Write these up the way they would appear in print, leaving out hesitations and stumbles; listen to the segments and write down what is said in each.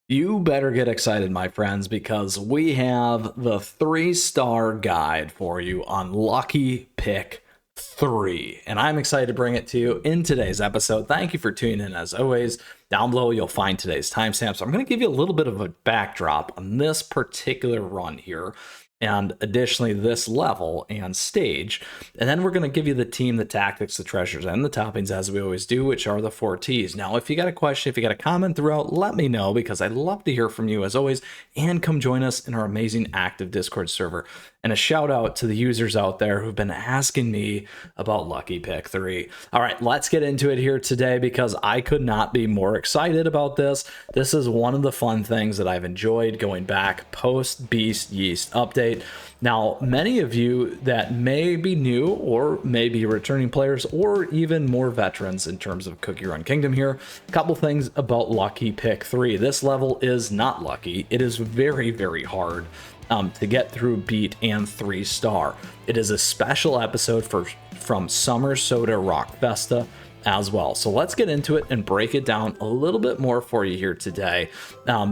You better get excited, my friends, because we have the 3-star guide for you on Lucky Pick 3. And I'm excited to bring it to you in today's episode. Thank you for tuning in as always. Down below, you'll find today's timestamp. So I'm going to give you a little bit of a backdrop on this particular run here, and additionally this level and stage. And then we're going to give you the team, the tactics, the treasures, and the toppings, as we always do, which are the 4 T's. Now, if you got a question, if you got a comment throughout, let me know, because I'd love to hear from you as always, and come join us in our amazing active Discord server. And a shout out to the users out there who've been asking me about Lucky Pick 3. All right, let's get into it here today, because I could not be more excited about this. This is one of the fun things that I've enjoyed going back post Beast Yeast update. Now, many of you that may be new or may be returning players or even more veterans in terms of CookieRun Kingdom here, a couple things about Lucky Pick 3. This level is not lucky. It is very, very hard to get through, beat, and 3-star. It is a special episode from Summer Soda Rock Festa as well. So let's get into it and break it down a little bit more for you here today,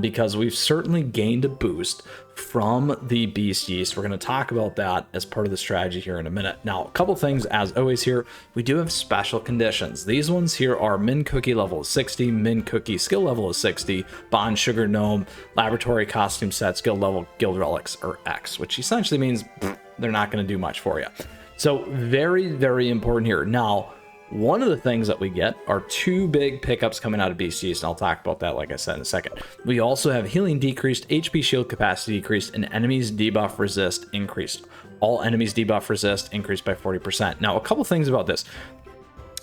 because we've certainly gained a boost from the Beast Yeast. We're going to talk about that as part of the strategy here in a minute. Now, a couple things as always here. We do have special conditions. These ones here are Min Cookie level is 60, Min Cookie skill level is 60, Bond Sugar Gnome, Laboratory Costume Set skill level Guild Relics are X, which essentially means they're not going to do much for you. So very, very important here. Now, one of the things that we get are 2 big pickups coming out of Beast Yeast, and I'll talk about that, like I said, in a second. We also have healing decreased, HP shield capacity decreased, and enemies debuff resist increased. All enemies debuff resist increased by 40%. Now, a couple things about this.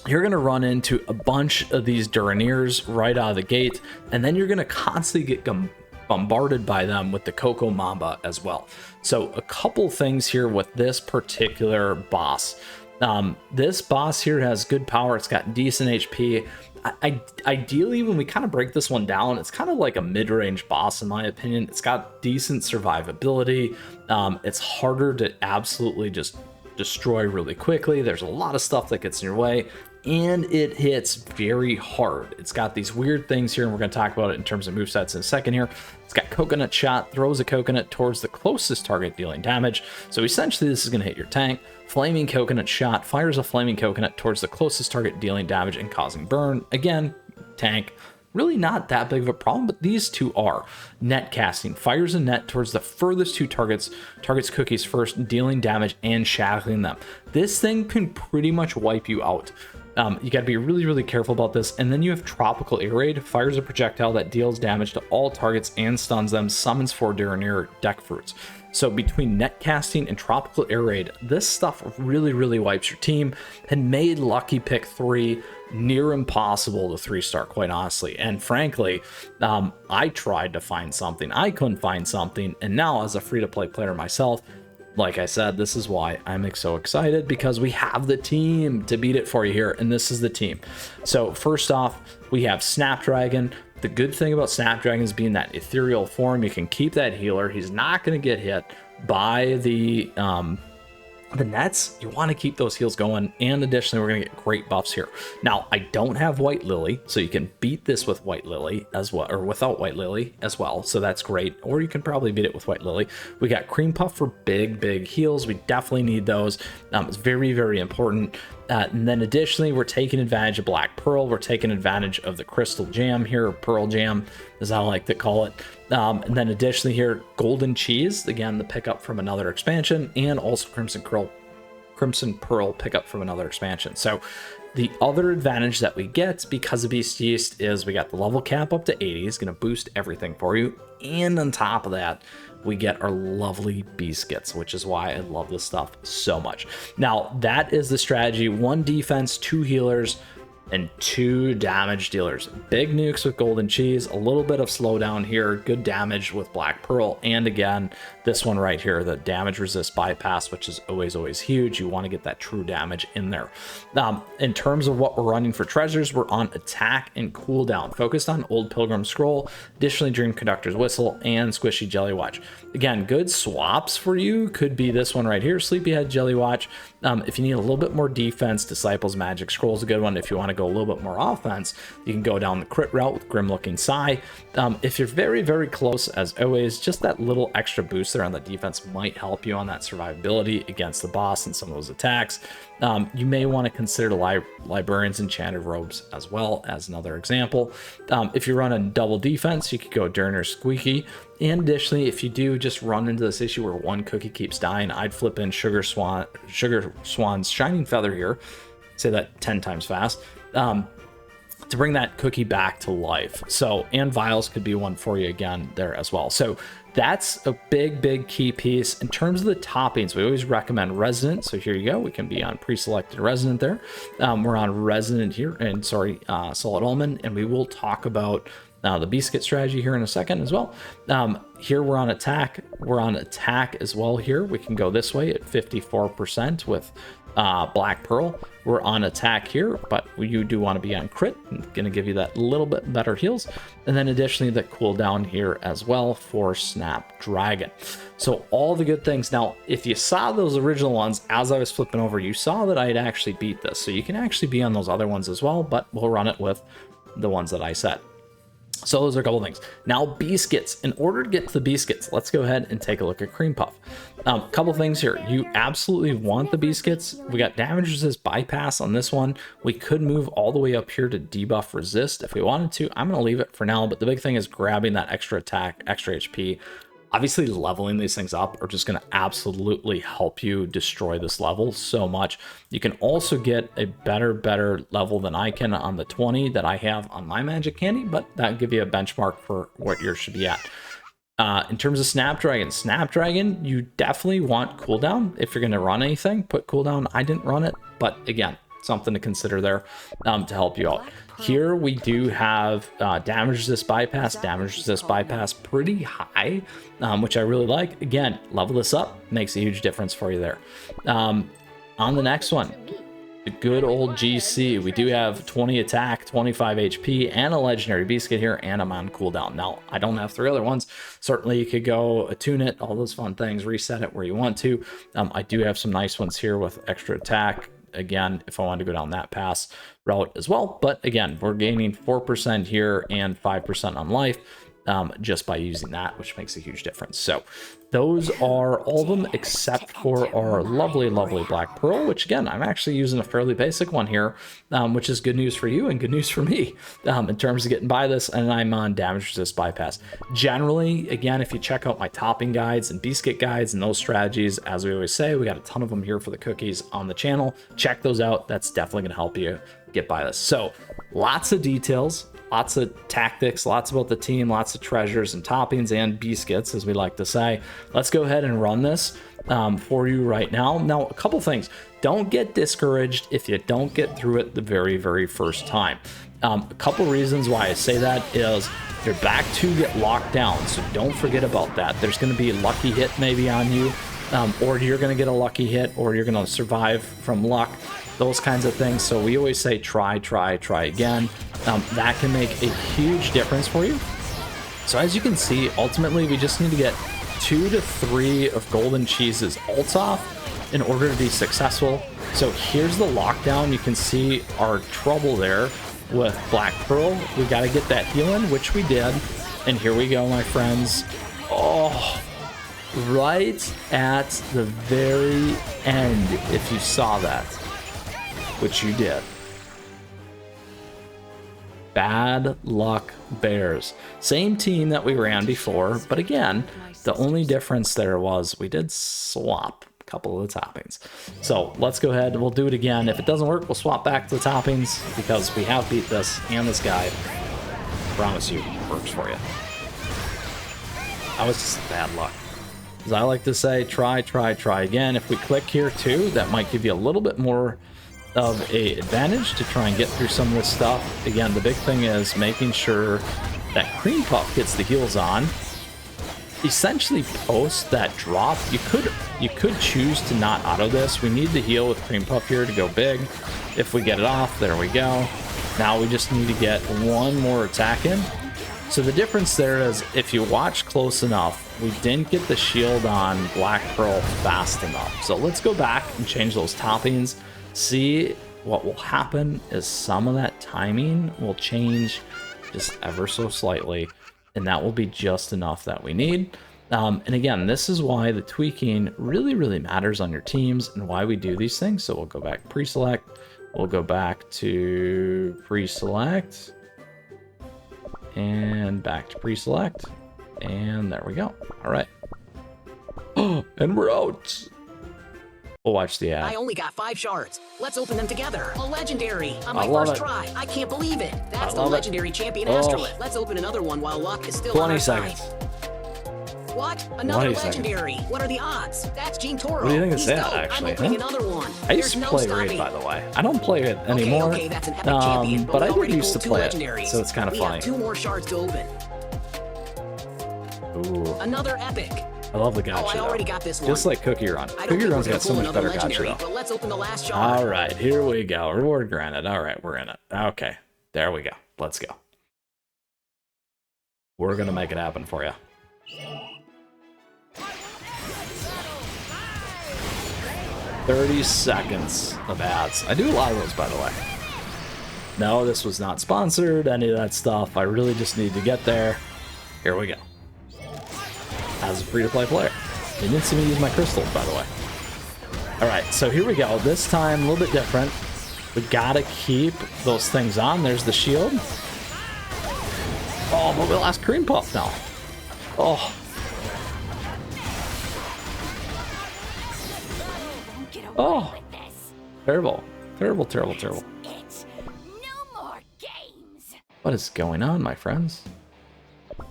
You're going to run into a bunch of these Duraniers right out of the gate, and then you're going to constantly get bombarded by them with the Coco Mamba as well. So a couple things here with this particular boss. This boss here has good power. It's got decent HP. Ideally, when we kind of break this one down, it's kind of like a mid-range boss in my opinion. It's got decent survivability. It's harder to absolutely just destroy really quickly. There's a lot of stuff that gets in your way, and it hits very hard. It's got these weird things here, and we're going to talk about it in terms of movesets in a second here. It's got Coconut Shot, throws a coconut towards the closest target, dealing damage. So essentially, this is going to hit your tank. Flaming Coconut Shot fires a flaming coconut towards the closest target, dealing damage and causing burn. Again, tank. Really not that big of a problem, but these two are. Net Casting fires a net towards the furthest 2 targets cookies first, dealing damage and shackling them. This thing can pretty much wipe you out. You got to be really, really careful about this. And then you have Tropical Air Raid, fires a projectile that deals damage to all targets and stuns them, summons 4 Duranier deck fruits. So between Net Casting and Tropical Air Raid, this stuff really, really wipes your team and made Lucky Pick 3 near impossible to 3-star, quite honestly. And frankly, I tried to find something. I couldn't find something. And now, as a free-to-play player myself, like I said, this is why I'm so excited, because we have the team to beat it for you here, and this is the team. So first off, we have Snapdragon. The good thing about Snapdragon is being that ethereal form. You can keep that healer. He's not going to get hit by the nets. You want to keep those heals going, and additionally, we're going to get great buffs here. Now, I don't have White Lily, so you can beat this with White Lily as well, or without White Lily as well, so that's great. Or you can probably beat it with White Lily. We got Cream Puff for big heals. We definitely need those. It's very, very important. And then additionally, we're taking advantage of Black Pearl. We're taking advantage of the Crystal Jam here, or Pearl Jam, as I like to call it. And then additionally here, Golden Cheese, again, the pickup from another expansion, and also Crimson Pearl pickup from another expansion. So the other advantage that we get because of Beast Yeast is we got the level cap up to 80. It's going to boost everything for you. And on top of that, we get our lovely Biscuits, which is why I love this stuff so much. Now, that is the strategy. 1 defense, 2 healers, and 2 damage dealers. Big nukes with Golden Cheese, a little bit of slowdown here, good damage with Black Pearl, and again, this one right here, the damage resist bypass, which is always huge. You want to get that true damage in there. In terms of what we're running for treasures, we're on attack and cooldown, focused on Old Pilgrim Scroll, additionally Dream Conductor's Whistle, and Squishy Jelly Watch. Again, good swaps for you could be this one right here, Sleepyhead Jelly Watch. If you need a little bit more defense, Disciples Magic Scroll is a good one. If you want to go go a little bit more offense, you can go down the crit route with Grim Looking Sigh. If you're very, very close, as always, just that little extra boost there on the defense might help you on that survivability against the boss and some of those attacks. You may want to consider the Librarian's Enchanted Robes as well as another example. If you run a double defense, you could go Durner Squeaky. And additionally, if you do just run into this issue where one cookie keeps dying, I'd flip in Sugar Swan's Shining Feather here, say that 10 times fast, to bring that cookie back to life. So, and Vials could be one for you again there as well. So that's a big key piece. In terms of the toppings, we always recommend Resident. So here you go. We can be on pre-selected Resident there. We're on Resident here, and sorry, Solid Almond, and we will talk about the Biscuit strategy here in a second as well. Here we're on attack. We're on attack as well here. We can go this way at 54% with Black Pearl. We're on attack here, but you do want to be on crit. I'm going to give you that little bit better heals. And then additionally, the cooldown here as well for Snapdragon. So all the good things. Now, if you saw those original ones, as I was flipping over, you saw that I had actually beat this. So you can actually be on those other ones as well, but we'll run it with the ones that I said. So those are a couple things. Now, Biscuits. In order to get to the Biscuits, let's go ahead and take a look at Cream Puff. Couple things here. You absolutely want the Biscuits. We got damage resist bypass on this one. We could move all the way up here to debuff resist if we wanted to. I'm going to leave it for now, but the big thing is grabbing that extra attack, extra HP. Obviously, leveling these things up are just going to absolutely help you destroy this level so much. You can also get a better level than I can on the 20 that I have on my Magic Candy, but that'll give you a benchmark for what yours should be at. In terms of Snapdragon, you definitely want cooldown. If you're going to run anything, put cooldown. I didn't run it, but again, something to consider there to help you out. Here we do have damage resist bypass pretty high, which I really like. Again, level this up, makes a huge difference for you there. On the next one, the good old GC, we do have 20 attack, 25 HP, and a legendary Biscuit here, and I'm on cooldown. Now, I don't have 3 other ones. Certainly you could go attune it, all those fun things, reset it where you want to. I do have some nice ones here with extra attack, again, if I wanted to go down that pass route as well. But again, we're gaining 4% here and 5% on life just by using that, which makes a huge difference. So those are all of them except for our lovely Black Pearl, which again, I'm actually using a fairly basic one here, which is good news for you and good news for me in terms of getting by this. And I'm on damage resist bypass. Generally, again, if you check out my topping guides and Biscuit guides and those strategies, as we always say, we got a ton of them here for the cookies on the channel. Check those out. That's definitely going to help you get by this. So lots of details, lots of tactics, lots about the team, lots of treasures and toppings and Biscuits, as we like to say. Let's go ahead and run this for you right now. Now, a couple things. Don't get discouraged if you don't get through it the very first time. A couple reasons why I say that is your back 2 get locked down, so don't forget about that. There's going to be a lucky hit maybe on you, or you're going to get a lucky hit, or you're going to survive from luck, those kinds of things. So we always say try again. That can make a huge difference for you. So as you can see, ultimately we just need to get 2 to 3 of Golden Cheese's ults off in order to be successful. So here's the lockdown. You can see our trouble there with Black Pearl. We got to get that healing, which we did. And here we go, my friends. Oh, right at the very end, if you saw that, which you did. Bad Luck Bears. Same team that we ran before, but again, the only difference there was we did swap a couple of the toppings. So let's go ahead and we'll do it again. If it doesn't work, we'll swap back to the toppings because we have beat this and this guy. I promise you, it works for you. That was just bad luck. As I like to say, try again. If we click here too, that might give you a little bit more of a advantage to try and get through some of this stuff. Again, the big thing is making sure that Cream Puff gets the heals on. Essentially post that drop. You could choose to not auto this. We need the heal with Cream Puff here to go big. If we get it off, there we go. Now we just need to get one more attack in. So the difference there is if you watch close enough, we didn't get the shield on Black Pearl fast enough. So let's go back and change those toppings. See what will happen is some of that timing will change just ever so slightly, and that will be just enough that we need. And again, this is why the tweaking really, really matters on your teams and why we do these things. So we'll go back pre-select. We'll go back to pre-select. And back to pre-select. And there we go. All right. Oh, and we're out. We'll watch the ad. I only got 5 shards. Let's open them together. A legendary on my love first it. try. I can't believe it. That's the love it. legendary champion Oh. Astrolith. Let's open another one while luck is still on 20 our seconds. side. What? Another 20 seconds. legendary. What are the odds? That's Gene Toro. What do you think it's He's that, dope. actually, I'm opening huh? another one. I used There's to no play stopping. Raid, by the way. I don't play it anymore. Okay, that's an epic champion, but we I did already used to pulled 2 play it, legendaries. so it's kind of we funny. have 2 more shards to open. Ooh, Another epic. I love the gacha. Oh, I already though. got this one. Just like CookieRun. I don't think CookieRun's we're got so gonna much pull better another gacha legendary, though. but let's open the last shard. All right, here we go. Reward granted. All right, we're in it. Okay, there we go. Let's go. We're gonna make it happen for you. "30 seconds of ads." I do a lot of those, by the way. No, this was not sponsored, any of that stuff. I really just need to get there. Here we go. As a free-to-play player. You didn't see me use my crystals, by the way. Alright, so here we go. This time, a little bit different. We gotta keep those things on. There's the shield. Oh, but we lost Cream Puff now. Oh. Oh. Terrible. Terrible, terrible, terrible. No more games. What is going on, my friends?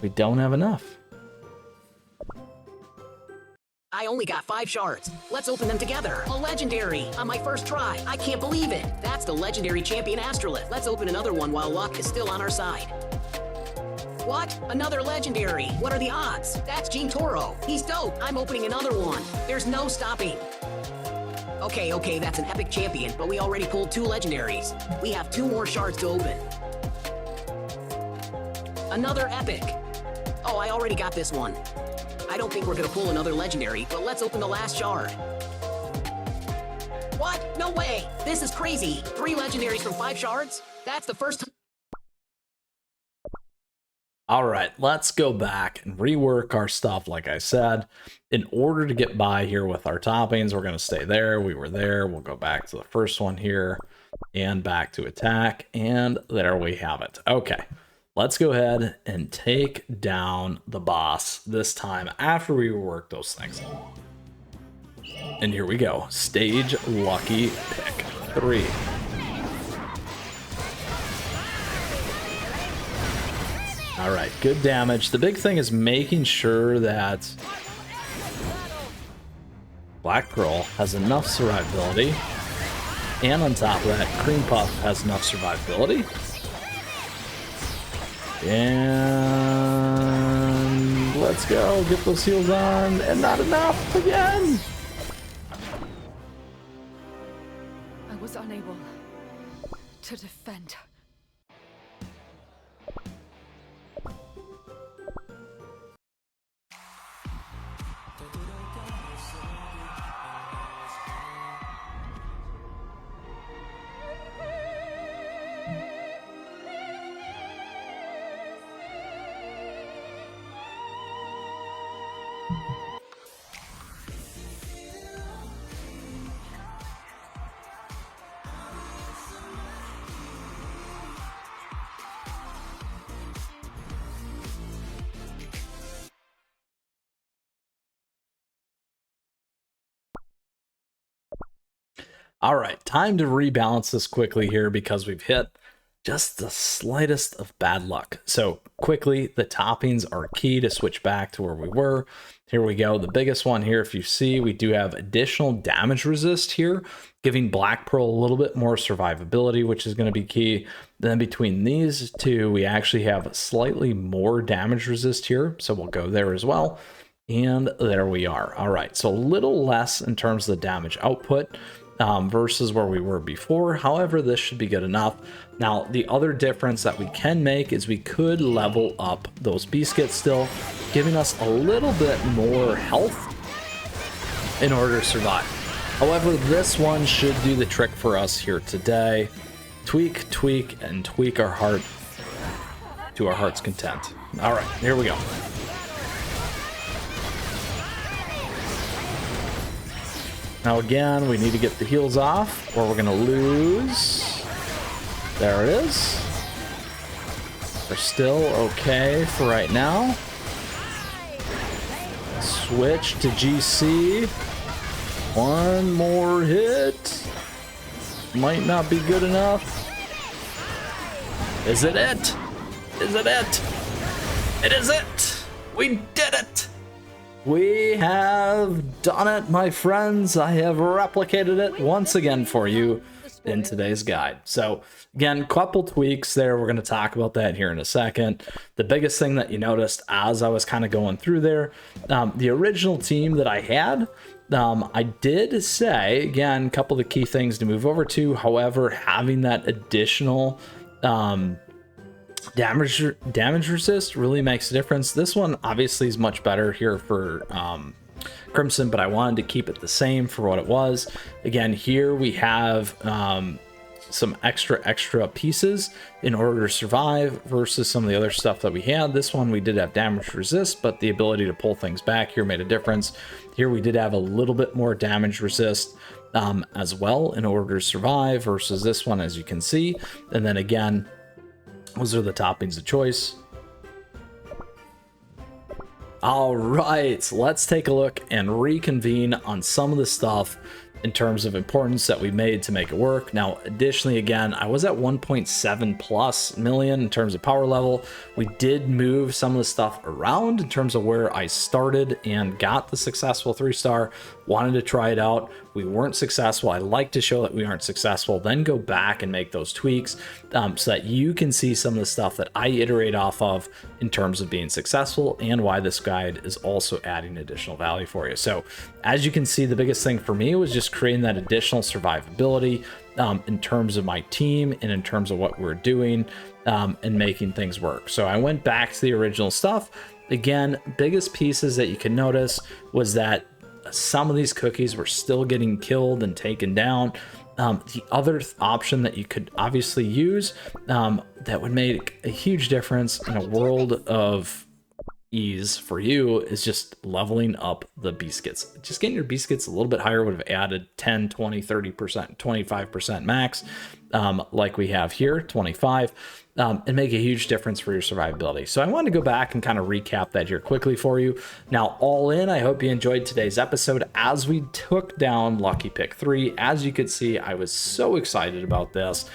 We don't have enough. I only got 5 shards. Let's open them together. A legendary on my first try. I can't believe it. That's the legendary champion Astrolith. Let's open another one while luck is still on our side. What? Another legendary. What are the odds? That's Gene Toro. He's dope. I'm opening another one. There's no stopping. Okay, that's an epic champion, but we already pulled 2 legendaries. We have 2 more shards to open. Another epic. Oh, I already got this one. I don't think we're gonna pull another legendary, but let's open the last shard. What? No way! This is crazy! 3 legendaries from 5 shards? That's the first time. All right, let's go back and rework our stuff. Like I said, in order to get by here with our toppings, we're going to stay there. We were there. We'll go back to the first one here and back to attack. And there we have it. Okay, let's go ahead and take down the boss this time after we rework those things. And here we go. Stage Lucky Pick 3. All right, good damage. The big thing is making sure that Black Pearl has enough survivability, and on top of that, Cream Puff has enough survivability. And let's go, get those heals on, and not enough again. I was unable to defend. All right, time to rebalance this quickly here because we've hit just the slightest of bad luck. So quickly, the toppings are key to switch back to where we were. Here we go. The biggest one here, if you see, we do have additional damage resist here, giving Black Pearl a little bit more survivability, which is going to be key. Then between these two, we actually have slightly more damage resist here. So we'll go there as well. And there we are. All right, so a little less in terms of the damage output versus where we were before. However, this should be good enough. Now, the other difference that we can make is we could level up those biscuits still, giving us a little bit more health in order to survive. However, this one should do the trick for us here today. Tweak, tweak, and tweak our heart to our heart's content. All right, here we go. Now again, we need to get the heals off or we're gonna lose. There it is. We're still okay for right now. Switch to GC. One more hit. Might not be good enough. Is it it? Is it it? It is it! We did it! We have done it, my friends. I have replicated it once again for you in today's guide. So again, couple tweaks there. We're going to talk about that here in a second. The biggest thing that you noticed as I was kind of going through there, the original team that I had, I did say, again, a couple of the key things to move over to. However, having that additional damage resist really makes a difference. This one obviously is much better here for Crimson, but I wanted to keep it the same for what it was. Again, here we have some extra pieces in order to survive versus some of the other stuff that we had. This one we did have damage resist, but the ability to pull things back here made a difference. Here we did have a little bit more damage resist as well in order to survive versus this one, as you can see. And then again, those are the toppings of choice. All right, let's take a look and reconvene on some of the stuff in terms of importance that we made to make it work. Now, additionally, again, I was at 1.7 plus million in terms of power level. We did move some of the stuff around in terms of where I started and got the successful 3-star. Wanted to try it out. We weren't successful. I like to show that we aren't successful, then go back and make those tweaks so that you can see some of the stuff that I iterate off of in terms of being successful and why this guide is also adding additional value for you. So as you can see, the biggest thing for me was just creating that additional survivability in terms of my team and in terms of what we're doing and making things work. So I went back to the original stuff. Again, biggest pieces that you can notice was that some of these cookies were still getting killed and taken down. The other option that you could obviously use that would make a huge difference in a world of ease for you is just leveling up the biscuits. Just getting your biscuits a little bit higher would have added 10, 20, 30%, 25% max, like we have here, 25, and make a huge difference for your survivability. So I want to go back and kind of recap that here quickly for you. Now, all in, I hope you enjoyed today's episode as we took down Lucky Pick 3. As you could see, I was so excited about this.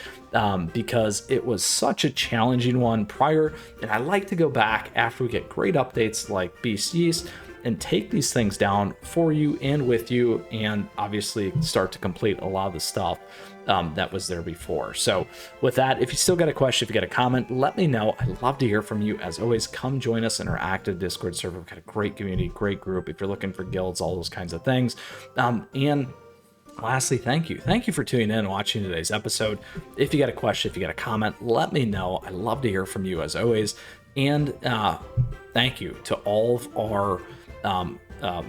Because it was such a challenging one prior, and I like to go back after we get great updates like Beast Yeast and take these things down for you and with you, and obviously start to complete a lot of the stuff that was there before. So with that, if you still got a question, if you got a comment, let me know. I'd love to hear from you. As always, come join us in our active Discord server. We've got a great community, great group if you're looking for guilds, all those kinds of things. And lastly, thank you for tuning in and watching today's episode. If you got a question, if you got a comment, let me know. I love to hear from you as always. And thank you to all of our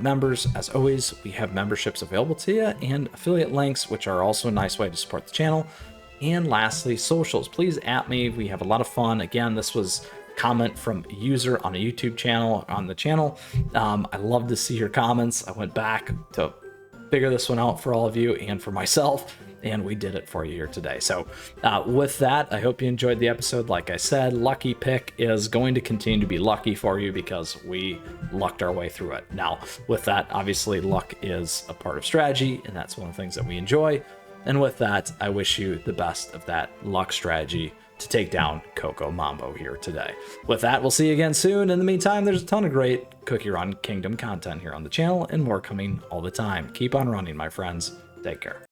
members. As always, we have memberships available to you and affiliate links, which are also a nice way to support the channel. And lastly, socials. Please @ me. We have a lot of fun. Again, this was a comment from a user on a YouTube channel on the channel. I love to see your comments. I went back to figure this one out for all of you and for myself, and we did it for you here today. So with that, I hope you enjoyed the episode. Like I said, Lucky Pick is going to continue to be lucky for you because we lucked our way through it. Now, with that, obviously luck is a part of strategy, and that's one of the things that we enjoy. And with that, I wish you the best of that luck strategy to take down Coco Mambo here today. With that, we'll see you again soon. In the meantime, there's a ton of great CookieRun Kingdom content here on the channel and more coming all the time. Keep on running, my friends. Take care.